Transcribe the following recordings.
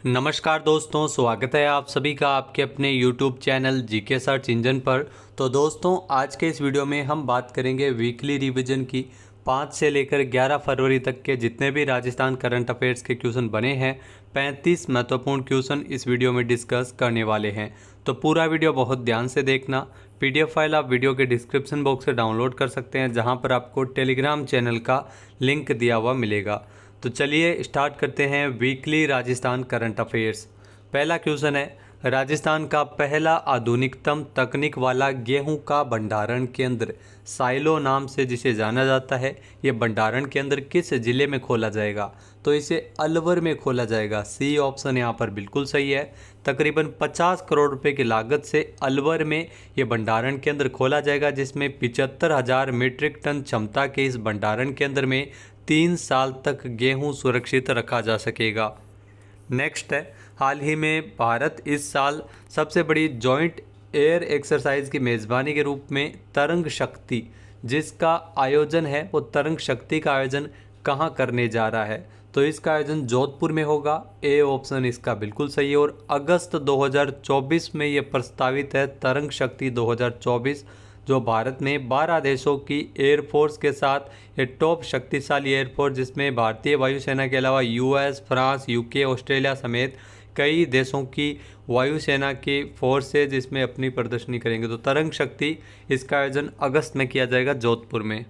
नमस्कार दोस्तों, स्वागत है आप सभी का आपके अपने YouTube channel GK search engine पर। तो दोस्तों, आज के इस वीडियो में हम बात करेंगे वीकली रिवीजन की। 5 से लेकर 11 फरवरी तक के जितने भी राजस्थान करंट अफेयर्स के क्वेश्चन बने हैं, 35 महत्वपूर्ण क्वेश्चन इस वीडियो में डिस्कस करने वाले हैं। तो पूरा वीडियो बहुत ध्यान से देखना। PDF फाइल आप वीडियो के डिस्क्रिप्शन बॉक्स से डाउनलोड कर सकते हैं, जहाँ पर आपको टेलीग्राम चैनल का लिंक दिया हुआ मिलेगा। तो चलिए स्टार्ट करते हैं वीकली राजस्थान करंट अफेयर्स। पहला क्वेश्चन है, राजस्थान का पहला आधुनिकतम तकनीक वाला गेहूं का भंडारण केंद्र साइलो नाम से जिसे जाना जाता है, ये भंडारण केंद्र किस जिले में खोला जाएगा? तो इसे अलवर में खोला जाएगा। सी ऑप्शन यहाँ पर बिल्कुल सही है। तकरीबन 50 करोड़ रुपए की लागत से अलवर में ये भंडारण केंद्र खोला जाएगा, जिसमें 75,000 मीट्रिक टन क्षमता के इस भंडारण केंद्र में 3 साल तक गेहूं सुरक्षित रखा जा सकेगा। नेक्स्ट है, हाल ही में भारत इस साल सबसे बड़ी जॉइंट एयर एक्सरसाइज की मेज़बानी के रूप में तरंग शक्ति, जिसका आयोजन है वो तरंग शक्ति का आयोजन कहाँ करने जा रहा है? तो इसका आयोजन जोधपुर में होगा। ए ऑप्शन इसका बिल्कुल सही है। और अगस्त 2024 में ये प्रस्तावित है तरंग शक्ति 2024, जो भारत में 12 देशों की एयरफोर्स के साथ ये टॉप शक्तिशाली एयरफोर्स, जिसमें भारतीय वायुसेना के अलावा US, फ्रांस, UK, ऑस्ट्रेलिया समेत कई देशों की वायुसेना की फोर्स है, जिसमें अपनी प्रदर्शनी करेंगे। तो तरंग शक्ति इसका आयोजन अगस्त में किया जाएगा जोधपुर में।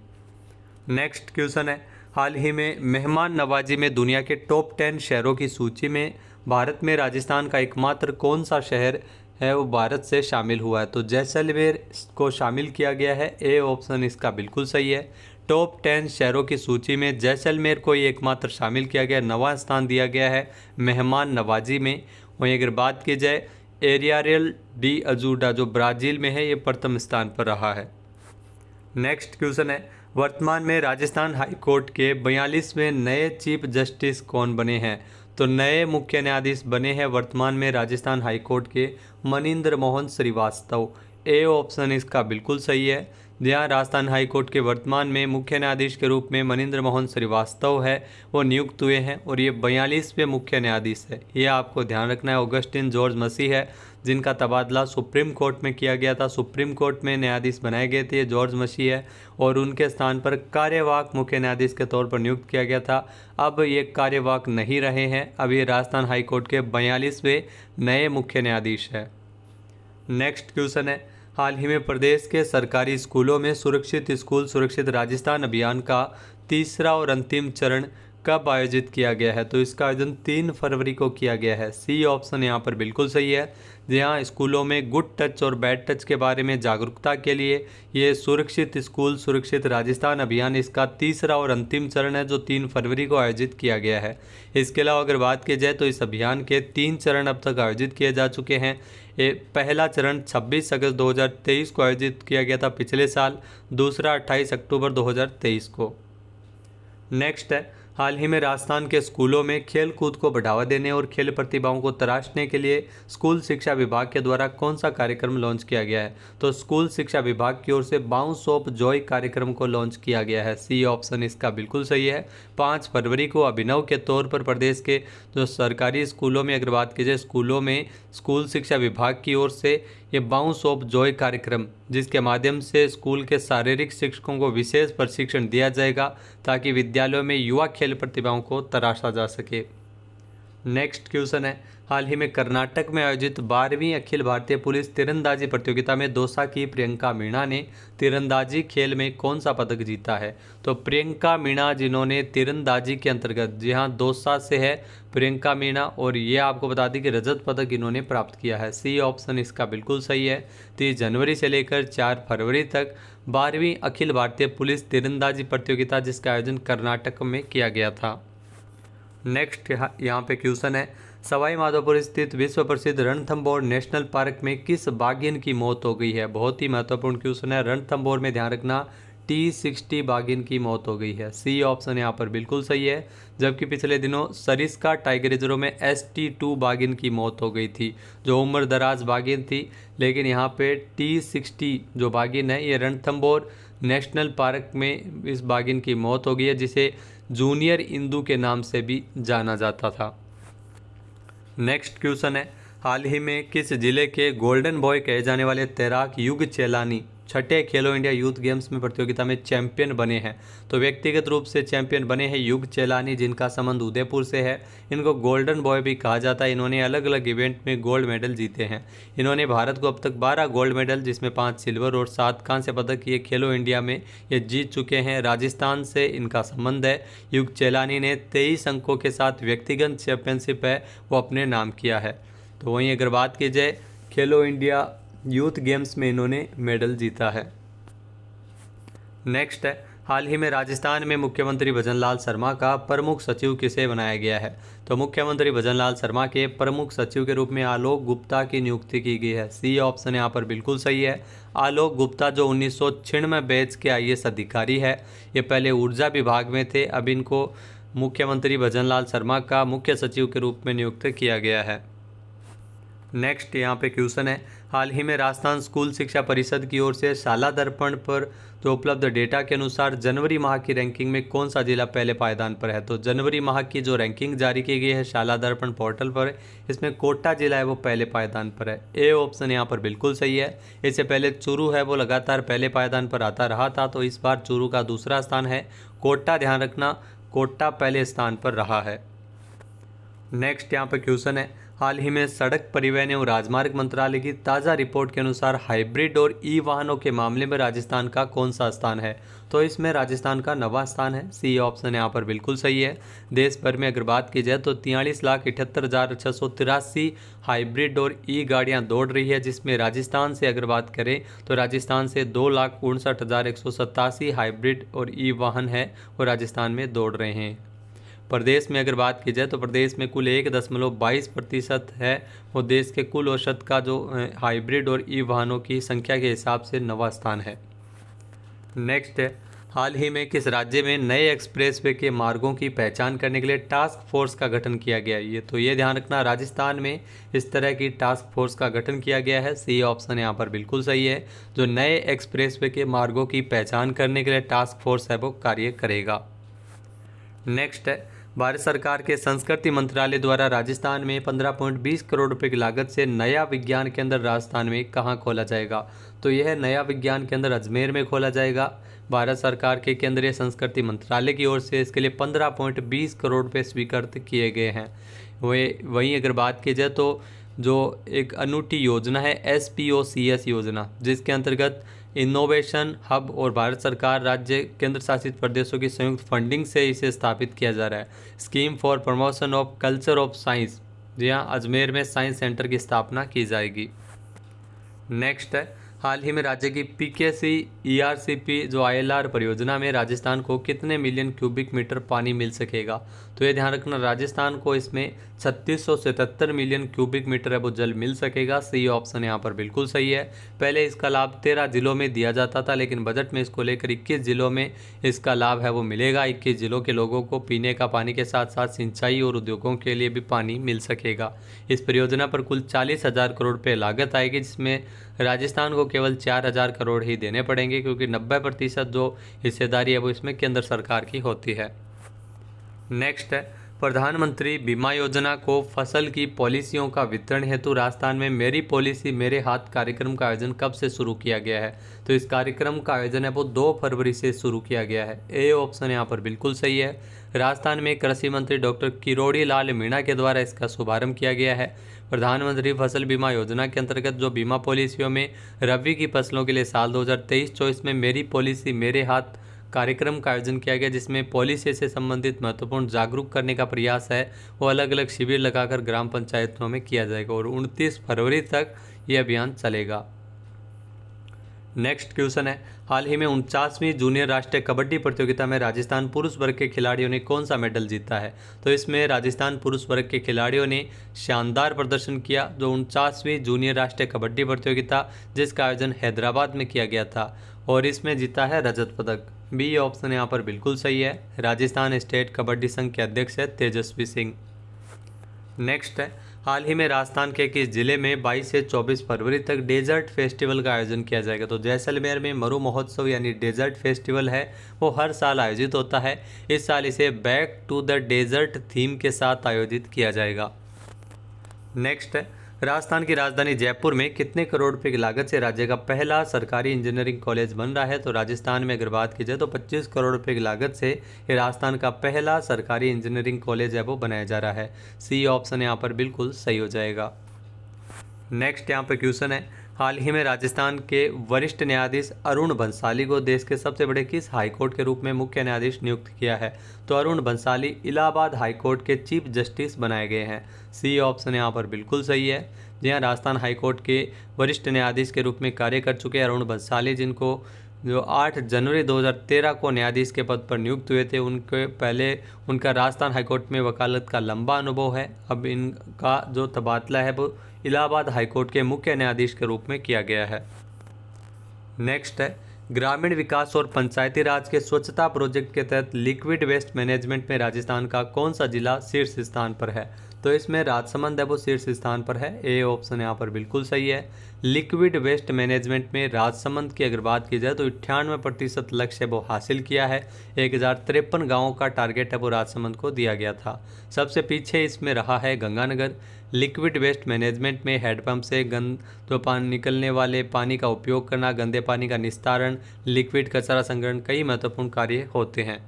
नेक्स्ट क्वेश्चन है, हाल ही में मेहमान नवाजी में दुनिया के टॉप 10 शहरों की सूची में भारत में राजस्थान का एकमात्र कौन सा शहर है वो भारत से शामिल हुआ है? तो जैसलमेर को शामिल किया गया है। ए ऑप्शन इसका बिल्कुल सही है। टॉप 10 शहरों की सूची में जैसलमेर को ये एकमात्र शामिल किया गया, नवा स्थान दिया गया है मेहमान नवाजी में। वहीं अगर बात की जाए एरियारेल डी अजूडा, जो ब्राज़ील में है, ये प्रथम स्थान पर रहा है। नेक्स्ट क्वेश्चन है, वर्तमान में राजस्थान हाई कोर्ट के 42वें नए चीफ जस्टिस कौन बने हैं? तो नए मुख्य न्यायाधीश बने हैं वर्तमान में राजस्थान हाई कोर्ट के मनिंदर मोहन श्रीवास्तव। ए ऑप्शन इसका बिल्कुल सही है। जहाँ राजस्थान हाई कोर्ट के वर्तमान में मुख्य न्यायाधीश के रूप में मनिंदर मोहन श्रीवास्तव है, वो नियुक्त हुए हैं और ये 42वें मुख्य न्यायाधीश है। ये आपको ध्यान रखना है। ऑगस्टिन जॉर्ज मसी है, जिनका तबादला सुप्रीम कोर्ट में किया गया था। सुप्रीम कोर्ट में न्यायाधीश बनाए गए थे, जॉर्ज मसी है, और उनके स्थान पर कार्यवाहक मुख्य न्यायाधीश के तौर पर नियुक्त किया गया था। अब ये कार्यवाहक नहीं रहे हैं। अब ये राजस्थान हाई कोर्ट के 42वें नए मुख्य न्यायाधीश है। नेक्स्ट क्वेश्चन है, हाल ही में प्रदेश के सरकारी स्कूलों में सुरक्षित स्कूल सुरक्षित राजस्थान अभियान का तीसरा और अंतिम चरण कब आयोजित किया गया है? तो इसका आयोजन 3 फरवरी को किया गया है। सी ऑप्शन यहाँ पर बिल्कुल सही है। जहाँ स्कूलों में गुड टच और बैड टच के बारे में जागरूकता के लिए ये सुरक्षित स्कूल सुरक्षित राजस्थान अभियान इसका तीसरा और अंतिम चरण है, जो 3 फरवरी को आयोजित किया गया है। इसके अलावा अगर बात की जाए तो इस अभियान के 3 चरण अब तक आयोजित किए जा चुके हैं। ये पहला चरण 26 अगस्त 2023 को आयोजित किया गया था पिछले साल, दूसरा 28 अक्टूबर 2023 को। नेक्स्ट है, हाल ही में राजस्थान के स्कूलों में खेल कूद को बढ़ावा देने और खेल प्रतिभाओं को तराशने के लिए स्कूल शिक्षा विभाग के द्वारा कौन सा कार्यक्रम लॉन्च किया गया है? तो स्कूल शिक्षा विभाग की ओर से बाउंस ऑफ जॉय कार्यक्रम को लॉन्च किया गया है। सी ऑप्शन इसका बिल्कुल सही है। 5 फरवरी को अभिनव के तौर पर प्रदेश के जो सरकारी स्कूलों में अगर बात की जाए, स्कूलों में स्कूल शिक्षा विभाग की ओर से ये बाउंस ऑफ जॉय कार्यक्रम, जिसके माध्यम से स्कूल के शारीरिक शिक्षकों को विशेष प्रशिक्षण दिया जाएगा, ताकि विद्यालयों में युवा खेल प्रतिभाओं को तराशा जा सके। नेक्स्ट क्वेश्चन है, हाल ही में कर्नाटक में आयोजित 12वीं अखिल भारतीय पुलिस तीरंदाजी प्रतियोगिता में दौसा की प्रियंका मीणा ने तीरंदाजी खेल में कौन सा पदक जीता है? तो प्रियंका मीणा, जिन्होंने तीरंदाजी के अंतर्गत, जी हाँ, दौसा से है प्रियंका मीणा, और ये आपको बता दें कि रजत पदक इन्होंने प्राप्त किया है। सी ऑप्शन इसका बिल्कुल सही है। 30 जनवरी से लेकर 4 फरवरी तक 12वीं अखिल भारतीय पुलिस तीरंदाजी प्रतियोगिता, जिसका आयोजन कर्नाटक में किया गया था। नेक्स्ट यहाँ पे क्वेश्चन है, सवाई माधोपुर स्थित विश्व प्रसिद्ध रणथंभौर नेशनल पार्क में किस बाघिन की मौत हो गई है? बहुत ही महत्वपूर्ण क्वेश्चन है। रणथंभौर में ध्यान रखना T60 बाघिन की मौत हो गई है। सी ऑप्शन यहाँ पर बिल्कुल सही है। जबकि पिछले दिनों सरिस्का टाइगर रिजर्व में ST2 बाघिन की मौत हो गई थी, जो उम्र दराज बाघिन थी। लेकिन यहाँ पे T60 जो बाघिन है, ये रणथंभौर नेशनल पार्क में इस बाघिन की मौत हो गई है, जिसे जूनियर इंदू के नाम से भी जाना जाता था। नेक्स्ट क्वेश्चन है, हाल ही में किस जिले के गोल्डन बॉय कहे जाने वाले तैराक युग चेलानी छठे खेलो इंडिया यूथ गेम्स में प्रतियोगिता में चैंपियन बने हैं? तो व्यक्तिगत रूप से चैंपियन बने हैं युग चेलानी, जिनका संबंध उदयपुर से है। इनको गोल्डन बॉय भी कहा जाता है। इन्होंने अलग अलग इवेंट में गोल्ड मेडल जीते हैं। इन्होंने भारत को अब तक 12 गोल्ड मेडल, जिसमें 5 सिल्वर और 7 कांस्य पदक, ये खेलो इंडिया में ये जीत चुके हैं। राजस्थान से इनका संबंध है। युग चेलानी ने 23 अंकों के साथ व्यक्तिगत चैंपियनशिप है वो अपने नाम किया है। तो वहीं अगर बात की जाए खेलो इंडिया यूथ गेम्स में इन्होंने मेडल जीता है। नेक्स्ट है, हाल ही में राजस्थान में मुख्यमंत्री भजनलाल शर्मा का प्रमुख सचिव किसे बनाया गया है? तो मुख्यमंत्री भजनलाल शर्मा के प्रमुख सचिव के रूप में आलोक गुप्ता की नियुक्ति की गई है। सी ऑप्शन यहाँ पर बिल्कुल सही है। आलोक गुप्ता जो 1996 बैच के IAS अधिकारी है, ये पहले ऊर्जा विभाग में थे। अब इनको मुख्यमंत्री भजनलाल शर्मा का मुख्य सचिव के रूप में नियुक्त किया गया है। नेक्स्ट यहाँ पे क्वेश्चन है, हाल ही में राजस्थान स्कूल शिक्षा परिषद की ओर से शाला दर्पण पर जो उपलब्ध डेटा के अनुसार जनवरी माह की रैंकिंग में कौन सा जिला पहले पायदान पर है? तो जनवरी माह की जो रैंकिंग जारी की गई है शाला दर्पण पोर्टल पर, इसमें कोटा जिला है वो पहले पायदान पर है। ए ऑप्शन यहाँ पर बिल्कुल सही है। इससे पहले चूरू है वो लगातार पहले पायदान पर आता रहा था, तो इस बार चूरू का दूसरा स्थान है। कोटा ध्यान रखना, कोटा पहले स्थान पर रहा है। नेक्स्ट यहाँ पर क्वेश्चन है, हाल ही में सड़क परिवहन एवं राजमार्ग मंत्रालय की ताज़ा रिपोर्ट के अनुसार हाइब्रिड और ई वाहनों के मामले में राजस्थान का कौन सा स्थान है? तो इसमें राजस्थान का 9वां स्थान है। सी ऑप्शन यहाँ पर बिल्कुल सही है। देश भर में अगर बात की जाए तो 43,78,683 हाइब्रिड और ई गाड़ियाँ दौड़ रही है, जिसमें राजस्थान से अगर बात करें तो राजस्थान से 2,59,187 हाइब्रिड और ई वाहन है वो राजस्थान में दौड़ रहे हैं। प्रदेश में अगर बात की जाए तो प्रदेश में कुल 1.22% है वो देश के कुल औसत का जो हाइब्रिड और ई वाहनों की संख्या के हिसाब से 9वां स्थान है। नेक्स्ट है, हाल ही में किस राज्य में नए एक्सप्रेसवे के मार्गों की पहचान करने के लिए टास्क फोर्स का गठन किया गया है? ये ध्यान रखना, राजस्थान में इस तरह की टास्क फोर्स का गठन किया गया है। सी ऑप्शन यहाँ पर बिल्कुल सही है। जो नए एक्सप्रेसवे के मार्गों की पहचान करने के लिए टास्क फोर्स है वो कार्य करेगा। नेक्स्ट है, भारत सरकार के संस्कृति मंत्रालय द्वारा राजस्थान में 15.20 करोड़ रुपए की लागत से नया विज्ञान केंद्र राजस्थान में कहाँ खोला जाएगा? तो यह नया विज्ञान केंद्र अजमेर में खोला जाएगा। भारत सरकार के केंद्रीय संस्कृति मंत्रालय की ओर से इसके लिए 15.20 करोड़ रुपये स्वीकृत किए गए हैं। वहीं अगर बात की जाए तो जो एक अनूठी योजना है SPOCS योजना, जिसके अंतर्गत इनोवेशन हब और भारत सरकार राज्य केंद्र शासित प्रदेशों की संयुक्त फंडिंग से इसे स्थापित किया जा रहा है। Scheme for promotion of culture of science, जी हाँ, अजमेर में साइंस सेंटर की स्थापना की जाएगी। नेक्स्ट है, हाल ही में राज्य की PKC ERCP जो ILR परियोजना में राजस्थान को कितने मिलियन क्यूबिक मीटर पानी मिल सकेगा? तो ये ध्यान रखना, राजस्थान को इसमें 3677 मिलियन क्यूबिक मीटर है वो जल मिल सकेगा। सी ऑप्शन यहाँ पर बिल्कुल सही है। पहले इसका लाभ 13 जिलों में दिया जाता था, लेकिन बजट में इसको लेकर 21 जिलों में इसका लाभ है वो मिलेगा। 21 जिलों के लोगों को पीने का पानी के साथ साथ सिंचाई और उद्योगों के लिए भी पानी मिल सकेगा। इस परियोजना पर कुल 40,000 करोड़ रुपये लागत आएगी, जिसमें राजस्थान को केवल 4,000 करोड़ ही देने पड़ेंगे, क्योंकि 90% जो हिस्सेदारी है वो इसमें केंद्र सरकार की होती है। नेक्स्ट है, प्रधानमंत्री बीमा योजना को फसल की पॉलिसियों का वितरण हेतु राजस्थान में मेरी पॉलिसी मेरे हाथ कार्यक्रम का आयोजन कब से शुरू किया गया है? तो इस कार्यक्रम का आयोजन है वो 2 फरवरी से शुरू किया गया है। ए ऑप्शन यहाँ पर बिल्कुल सही है। राजस्थान में कृषि मंत्री डॉक्टर किरोड़ी लाल मीणा के द्वारा इसका शुभारंभ किया गया है। प्रधानमंत्री फसल बीमा योजना के अंतर्गत जो बीमा पॉलिसियों में रबी की फसलों के लिए साल 2023-24 में मेरी पॉलिसी मेरे हाथ कार्यक्रम का आयोजन किया गया, जिसमें पॉलिसी से संबंधित महत्वपूर्ण जागरूक करने का प्रयास है वो अलग अलग शिविर लगाकर ग्राम पंचायतों में किया जाएगा और 29 फरवरी तक ये अभियान चलेगा। नेक्स्ट क्वेश्चन है, हाल ही में 49वीं जूनियर राष्ट्रीय कबड्डी प्रतियोगिता में राजस्थान पुरुष वर्ग के खिलाड़ियों ने कौन सा मेडल जीता है? तो इसमें राजस्थान पुरुष वर्ग के खिलाड़ियों ने शानदार प्रदर्शन किया। जो 49वीं जूनियर राष्ट्रीय कबड्डी प्रतियोगिता जिसका आयोजन हैदराबाद में किया गया था और इसमें जीता है रजत पदक। बी ऑप्शन यहाँ पर बिल्कुल सही है। राजस्थान स्टेट कबड्डी संघ के अध्यक्ष है तेजस्वी सिंह। नेक्स्ट है, हाल ही में राजस्थान के किस जिले में 22 से 24 फरवरी तक डेजर्ट फेस्टिवल का आयोजन किया जाएगा? तो जैसलमेर में मरु महोत्सव यानी डेजर्ट फेस्टिवल है वो हर साल आयोजित होता है। इस साल इसे back to the desert theme के साथ आयोजित किया जाएगा। नेक्स्ट है, राजस्थान की राजधानी जयपुर में कितने करोड़ रुपए की लागत से राज्य का पहला सरकारी इंजीनियरिंग कॉलेज बन रहा है? तो राजस्थान में अगर बात की जाए तो 25 करोड़ रुपए की लागत से ये राजस्थान का पहला सरकारी इंजीनियरिंग कॉलेज है वो बनाया जा रहा है। सी ऑप्शन यहाँ पर बिल्कुल सही हो जाएगा। नेक्स्ट यहाँ पर क्वेश्चन है, हाल ही में राजस्थान के वरिष्ठ न्यायाधीश अरुण बंसाली को देश के सबसे बड़े किस हाईकोर्ट के रूप में मुख्य न्यायाधीश नियुक्त किया है? तो अरुण बंसाली इलाहाबाद हाईकोर्ट के चीफ जस्टिस बनाए गए हैं। सी ऑप्शन यहाँ पर बिल्कुल सही है। जी हाँ, राजस्थान हाईकोर्ट के वरिष्ठ न्यायाधीश के रूप में कार्य कर चुके अरुण बंसाली, जिनको जो 8 जनवरी 2013 को न्यायाधीश के पद पर नियुक्त हुए थे, उनके पहले उनका राजस्थान हाईकोर्ट में वकालत का लंबा अनुभव है। अब इनका जो तबादला है वो इलाहाबाद हाईकोर्ट के मुख्य न्यायाधीश के रूप में किया गया है। नेक्स्ट है, ग्रामीण विकास और पंचायती राज के स्वच्छता प्रोजेक्ट के तहत लिक्विड वेस्ट मैनेजमेंट में राजस्थान का कौन सा जिला शीर्ष स्थान पर है? तो इसमें राजसमंद है वो शीर्ष स्थान पर है। ए ऑप्शन यहाँ पर बिल्कुल सही है। लिक्विड वेस्ट मैनेजमेंट में राजसमंद की अगर बात की जाए तो 98% लक्ष्य वो हासिल किया है। 1053 गाँवों का टारगेट है वो राजसमंद को दिया गया था। सबसे पीछे इसमें रहा है गंगानगर। लिक्विड वेस्ट मैनेजमेंट में हैंडपंप से तो पानी निकलने वाले पानी का उपयोग करना, गंदे पानी का निस्तारण, लिक्विड कचरा संग्रहण कई महत्वपूर्ण कार्य होते हैं।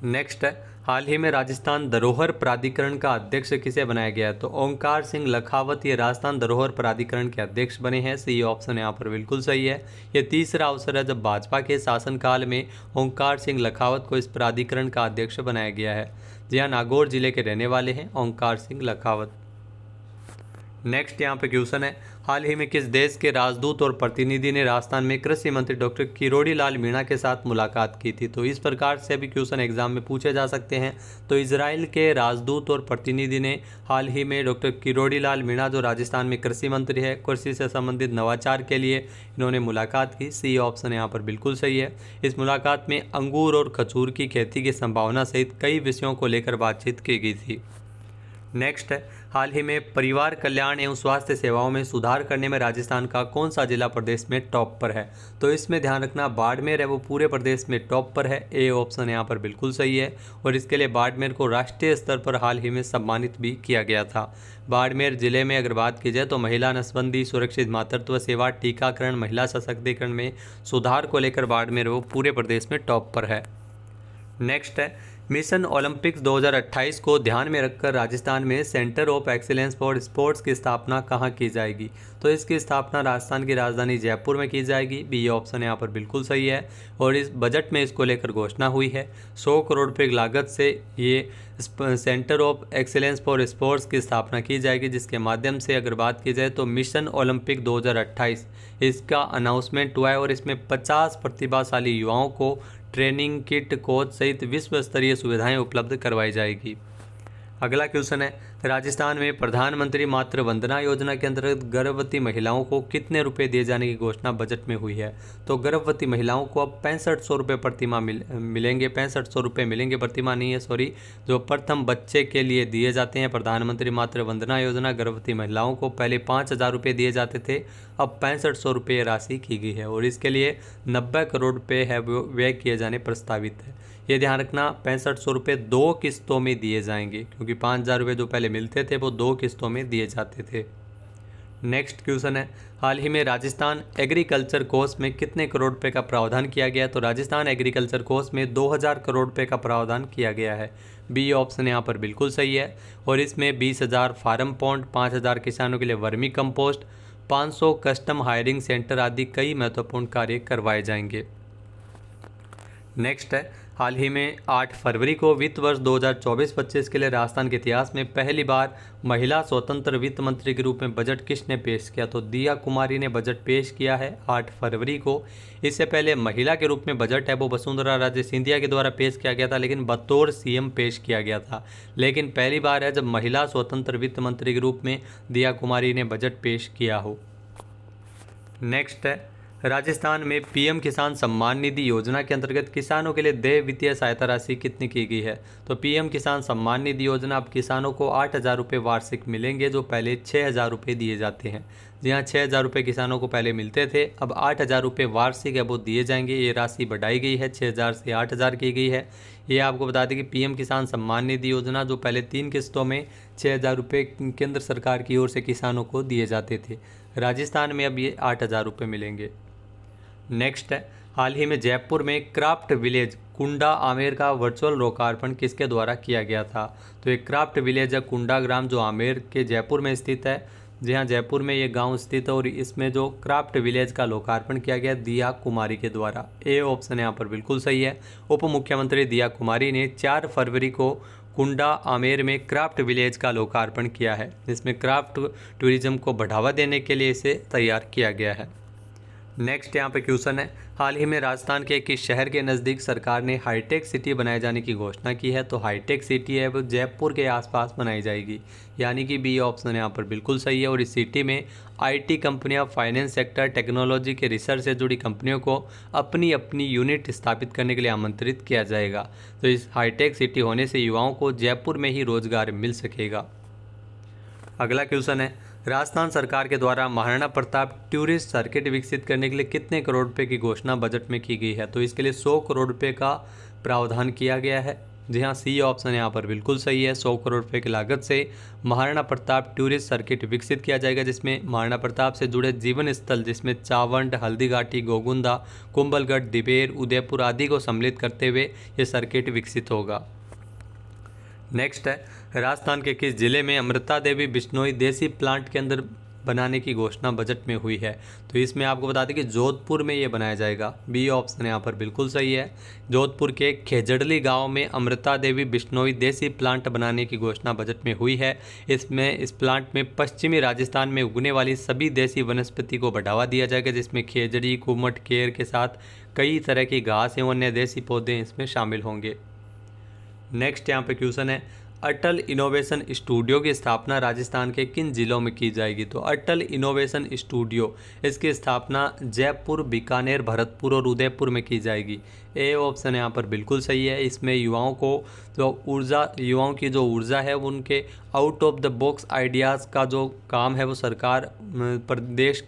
नेक्स्ट है, हाल ही में राजस्थान धरोहर प्राधिकरण का अध्यक्ष किसे बनाया गया है? तो ओंकार सिंह लखावत ये राजस्थान धरोहर प्राधिकरण के अध्यक्ष बने हैं। सी ऑप्शन यहाँ पर बिल्कुल सही है। ये तीसरा अवसर है जब भाजपा के शासनकाल में ओंकार सिंह लखावत को इस प्राधिकरण का अध्यक्ष बनाया गया है। जी हाँ, नागौर जिले के रहने वाले हैं ओंकार सिंह लखावत। नेक्स्ट यहाँ पे क्वेश्चन है, हाल ही में किस देश के राजदूत और प्रतिनिधि ने राजस्थान में कृषि मंत्री डॉक्टर किरोड़ी लाल मीणा के साथ मुलाकात की थी? तो इस प्रकार से भी क्वेश्चन एग्जाम में पूछे जा सकते हैं। तो इजराइल के राजदूत और प्रतिनिधि ने हाल ही में डॉक्टर किरोड़ी लाल मीणा जो राजस्थान में कृषि मंत्री है, कृषि से संबंधित नवाचार के लिए इन्होंने मुलाकात की। सी ऑप्शन यहाँ पर बिल्कुल सही है। इस मुलाकात में अंगूर और खजूर की खेती की संभावना सहित कई विषयों को लेकर बातचीत की गई थी। नेक्स्ट है, हाल ही में परिवार कल्याण एवं स्वास्थ्य सेवाओं में सुधार करने में राजस्थान का कौन सा जिला प्रदेश में टॉप पर है? तो इसमें ध्यान रखना बाड़मेर है वो पूरे प्रदेश में टॉप पर है। ए ऑप्शन यहाँ पर बिल्कुल सही है। और इसके लिए बाड़मेर को राष्ट्रीय स्तर पर हाल ही में सम्मानित भी किया गया था। बाड़मेर जिले में अगर बात की जाए तो महिला नसबंदी, सुरक्षित मातृत्व सेवा, टीकाकरण, महिला सशक्तिकरण में सुधार को लेकर बाड़मेर वो पूरे प्रदेश में टॉप पर है। नेक्स्ट है, मिशन ओलंपिक्स 2028 को ध्यान में रखकर राजस्थान में centre of excellence for sports की स्थापना कहाँ की जाएगी? तो इसकी स्थापना राजस्थान की राजधानी जयपुर में की जाएगी। बी ऑप्शन यहाँ पर बिल्कुल सही है। और इस बजट में इसको लेकर घोषणा हुई है। 100 करोड़ रुपये की लागत से ये centre of excellence for sports की स्थापना की जाएगी, जिसके माध्यम से अगर बात की जाए तो मिशन ओलंपिक 2028 इसका अनाउंसमेंट हुआ है। और इसमें 50 प्रतिभाशाली युवाओं को ट्रेनिंग किट, कोच सहित विश्व स्तरीय सुविधाएं उपलब्ध करवाई जाएगी। अगला क्वेश्चन है, राजस्थान में प्रधानमंत्री मातृ वंदना योजना के अंतर्गत गर्भवती महिलाओं को कितने रुपए दिए जाने की घोषणा बजट में हुई है? तो गर्भवती महिलाओं को अब 6500 रुपये प्रतिमाह मिलेंगे। 6500 रुपये मिलेंगे, प्रतिमाह नहीं है सॉरी, जो प्रथम बच्चे के लिए दिए जाते हैं। प्रधानमंत्री मातृ वंदना योजना गर्भवती महिलाओं को पहले 5000 रुपये दिए जाते थे, अब 6500 रुपये राशि की गई है। और इसके लिए 90 करोड़ रुपये है वो व्यय किए जाने प्रस्तावित है। ये ध्यान रखना 6500 रुपये 2 किस्तों में दिए जाएंगे, क्योंकि 5000 रुपये जो पहले मिलते थे वो 2 किस्तों में दिए जाते थे। नेक्स्ट क्वेश्चन है, हाल ही में राजस्थान एग्रीकल्चर कोष में कितने करोड़ रुपए का प्रावधान किया गया है? तो राजस्थान एग्रीकल्चर कोष में 2000 करोड़ रुपए का प्रावधान किया गया है। बी ऑप्शन यहाँ पर बिल्कुल सही है। और इसमें 20,000 फार्म पॉन्ड, 5000 किसानों के लिए vermi compost, 500 custom hiring centre आदि कई महत्वपूर्ण कार्य करवाए जाएंगे। नेक्स्ट है, हाल ही में 8 फरवरी को वित्त वर्ष 2024-25 के लिए राजस्थान के इतिहास में पहली बार महिला स्वतंत्र वित्त मंत्री के रूप में बजट किसने पेश किया? तो दिया कुमारी ने बजट पेश किया है 8 फरवरी को। इससे पहले महिला के रूप में बजट है वो वसुंधरा राजे सिंधिया के द्वारा पेश किया गया था, लेकिन बतौर सीएम पेश किया गया था। लेकिन पहली बार है जब महिला स्वतंत्र वित्त मंत्री के रूप में दिया कुमारी ने बजट पेश किया हो। नेक्स्ट है, राजस्थान में पीएम किसान सम्मान निधि योजना के अंतर्गत किसानों के लिए देय वित्तीय सहायता राशि कितनी की गई है? तो पीएम किसान सम्मान निधि योजना अब किसानों को 8000 रुपये वार्षिक मिलेंगे, जो पहले 6000 रुपये दिए जाते हैं। जी हाँ, 6,000 रुपये किसानों को पहले मिलते थे, अब 8,000 रुपये वार्षिक अब वो दिए जाएंगे। ये राशि बढ़ाई गई है, 6,000 से 8,000 की गई है। ये आपको बता दें कि पीएम किसान सम्मान निधि योजना जो पहले 3 किस्तों में 6,000 रुपये केंद्र सरकार की ओर से किसानों को दिए जाते थे, राजस्थान में अब ये 8,000 रुपये मिलेंगे। नेक्स्ट है, हाल ही में जयपुर में क्राफ्ट विलेज कुंडा आमेर का वर्चुअल लोकार्पण किसके द्वारा किया गया था? तो ये क्राफ्ट विलेज है कुंडा ग्राम जो आमेर के जयपुर में स्थित है। जी हाँ, जयपुर में ये गांव स्थित है और इसमें जो क्राफ्ट विलेज का लोकार्पण किया गया दिया कुमारी के द्वारा। ए ऑप्शन यहाँ पर बिल्कुल सही है। उप मुख्यमंत्री दिया कुमारी ने 4 फरवरी को कुंडा आमेर में क्राफ्ट विलेज का लोकार्पण किया है, जिसमें क्राफ्ट टूरिज्म को बढ़ावा देने के लिए इसे तैयार किया गया है। नेक्स्ट यहाँ पे क्वेश्चन है, हाल ही में राजस्थान के किस शहर के नज़दीक सरकार ने हाईटेक सिटी बनाए जाने की घोषणा की है? तो हाईटेक सिटी है वो जयपुर के आसपास बनाई जाएगी, यानी कि बी ऑप्शन यहाँ पर बिल्कुल सही है। और इस सिटी में आईटी कंपनियां, फाइनेंस सेक्टर, टेक्नोलॉजी के रिसर्च से जुड़ी कंपनियों को अपनी अपनी यूनिट स्थापित करने के लिए आमंत्रित किया जाएगा। तो इस हाईटेक सिटी होने से युवाओं को जयपुर में ही रोजगार मिल सकेगा। अगला क्वेश्चन है, राजस्थान सरकार के द्वारा महाराणा प्रताप टूरिस्ट सर्किट विकसित करने के लिए कितने करोड़ रुपए की घोषणा बजट में की गई है? तो इसके लिए 100 करोड़ रुपए का प्रावधान किया गया है। जी हाँ, सी ऑप्शन यहाँ पर बिल्कुल सही है। 100 करोड़ रुपए की लागत से महाराणा प्रताप टूरिस्ट सर्किट विकसित किया जाएगा, जिसमें महाराणा प्रताप से जुड़े जीवन स्थल जिसमें चावंड, हल्दीघाटी, गोगुंदा, कुंभलगढ़, दिबेर, उदयपुर आदि को सम्मिलित करते हुए ये सर्किट विकसित होगा। नेक्स्ट है, राजस्थान के किस जिले में अमृता देवी बिश्नोई देसी प्लांट के अंदर बनाने की घोषणा बजट में हुई है? तो इसमें आपको बता दें कि जोधपुर में ये बनाया जाएगा। बी ऑप्शन यहाँ पर बिल्कुल सही है। जोधपुर के खेजड़ली गांव में अमृता देवी बिश्नोई देसी प्लांट बनाने की घोषणा बजट में हुई है। इस प्लांट में पश्चिमी राजस्थान में उगने वाली सभी देसी वनस्पति को बढ़ावा दिया जाएगा, जिसमें खेजड़ी, कुमट, केर के साथ कई तरह की घास एवं अन्य देसी पौधे इसमें शामिल होंगे। नेक्स्ट यहाँ पे क्वेश्चन है, अटल इनोवेशन स्टूडियो की स्थापना राजस्थान के किन जिलों में की जाएगी? तो अटल इनोवेशन स्टूडियो इसकी स्थापना जयपुर, बीकानेर, भरतपुर और उदयपुर में की जाएगी। ए ऑप्शन यहाँ पर बिल्कुल सही है। इसमें युवाओं की जो ऊर्जा है वो उनके out of the box ideas का जो काम है वो सरकार प्रदेश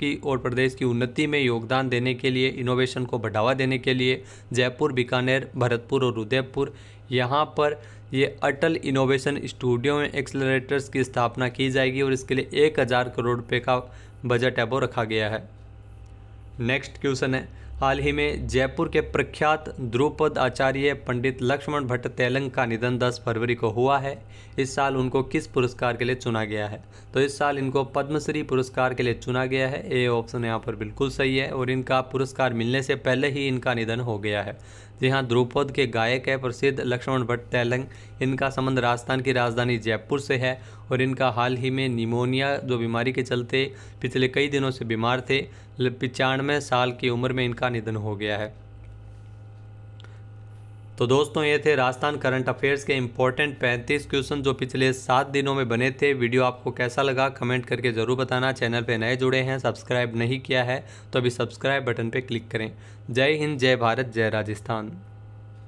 की उन्नति में योगदान देने के लिए, इनोवेशन को बढ़ावा देने के लिए जयपुर, बीकानेर, भरतपुर और उदयपुर यहाँ पर ये अटल इनोवेशन स्टूडियो में एक्सेलरेटर्स की स्थापना की जाएगी और इसके लिए 1,000 करोड़ रुपए का बजट है वो रखा गया है। नेक्स्ट क्वेश्चन है, हाल ही में जयपुर के प्रख्यात ध्रुपद आचार्य पंडित लक्ष्मण भट्ट तेलंग का निधन 10 फरवरी को हुआ है। इस साल उनको किस पुरस्कार के लिए चुना गया है? तो इस साल इनको पद्मश्री पुरस्कार के लिए चुना गया है। ए ऑप्शन यहाँ पर बिल्कुल सही है और इनका पुरस्कार मिलने से पहले ही इनका निधन हो गया है। जी हाँ, ध्रुपद के गायक है प्रसिद्ध लक्ष्मण भट्ट तेलंग। इनका संबंध राजस्थान की राजधानी जयपुर से है और इनका हाल ही में निमोनिया जो बीमारी के चलते पिछले कई दिनों से बीमार थे, 95 साल की उम्र में इनका निधन हो गया है। तो दोस्तों, ये थे राजस्थान करंट अफेयर्स के इम्पोर्टेंट 35 क्वेश्चन जो पिछले 7 दिनों में बने थे। वीडियो आपको कैसा लगा कमेंट करके ज़रूर बताना। चैनल पे नए जुड़े हैं, सब्सक्राइब नहीं किया है तो अभी सब्सक्राइब बटन पे क्लिक करें। जय हिंद, जय भारत, जय राजस्थान।